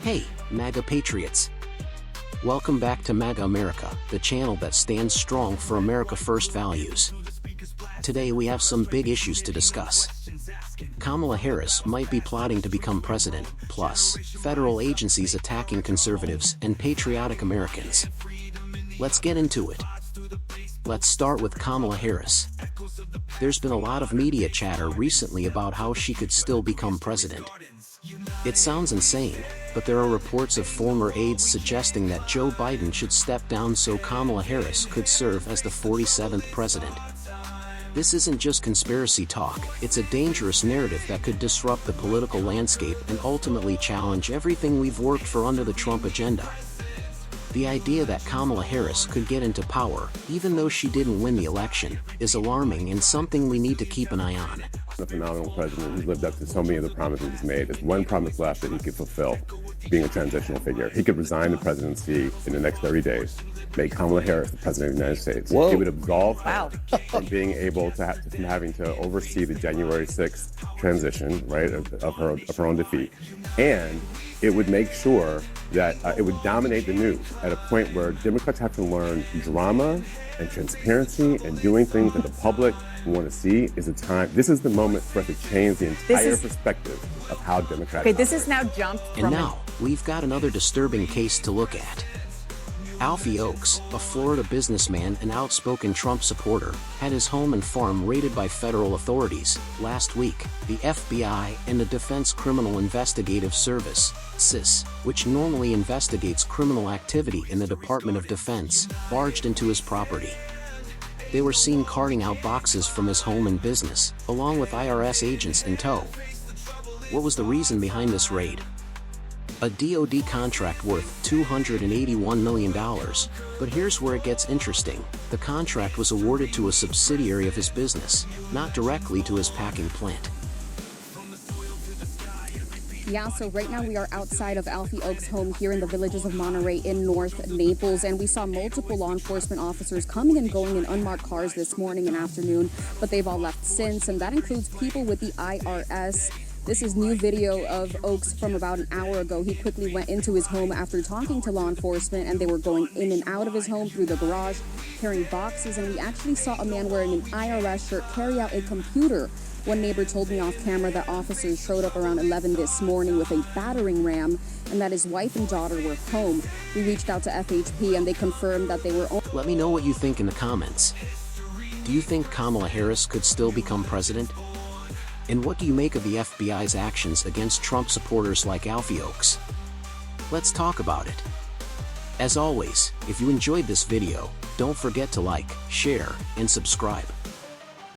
Hey, Maga Patriots! Welcome back to Maga America, the channel that stands strong for America First values. Today we have some big issues to discuss. Kamala Harris might be plotting to become president, plus, federal agencies attacking conservatives and patriotic Americans. Let's get into it. Let's start with Kamala Harris. There's been a lot of media chatter recently about how she could still become president. It sounds insane, but there are reports of former aides suggesting that Joe Biden should step down so Kamala Harris could serve as the 47th president. This isn't just conspiracy talk, it's a dangerous narrative that could disrupt the political landscape and ultimately challenge everything we've worked for under the Trump agenda. The idea that Kamala Harris could get into power, even though she didn't win the election, is alarming and something we need to keep an eye on. A phenomenal president who's lived up to so many of the promises he's made. There's one promise left that he could fulfill, being a transitional figure. He could resign the presidency in the next 30 days, make Kamala Harris the president of the United States. Whoa. He would absolve her from being able to from having to oversee the January 6th transition, right, of her own defeat. And it would make sure that it would dominate the news at a point where Democrats have to learn drama and transparency and doing things that the public want to see is a time. This is the moment for us to change the entire perspective of how Democrats. Okay, this is now jumped from. And now, we've got another disturbing case to look at. Alfie Oaks, a Florida businessman and outspoken Trump supporter, had his home and farm raided by federal authorities. Last week, the FBI and the Defense Criminal Investigative Service, CIS, which normally investigates criminal activity in the Department of Defense, barged into his property. They were seen carting out boxes from his home and business, along with IRS agents in tow. What was the reason behind this raid? A DoD contract worth $281 million, but here's where it gets interesting. The contract was awarded to a subsidiary of his business, not directly to his packing plant. Yeah, so right now we are outside of Alfie Oaks' home here in the Villages of Monterey in North Naples, and we saw multiple law enforcement officers coming and going in unmarked cars this morning and afternoon, but they've all left since, and that includes people with the IRS. This is new video of Oaks from about an hour ago. He quickly went into his home after talking to law enforcement, and they were going in and out of his home through the garage, carrying boxes, and we actually saw a man wearing an IRS shirt carry out a computer. One neighbor told me off camera that officers showed up around 11 this morning with a battering ram and that his wife and daughter were home. We reached out to FHP and they confirmed that they were... Let me know what you think in the comments. Do you think Kamala Harris could still become president? And what do you make of the FBI's actions against Trump supporters like Alfie Oaks? Let's talk about it. As always, if you enjoyed this video, don't forget to like, share, and subscribe.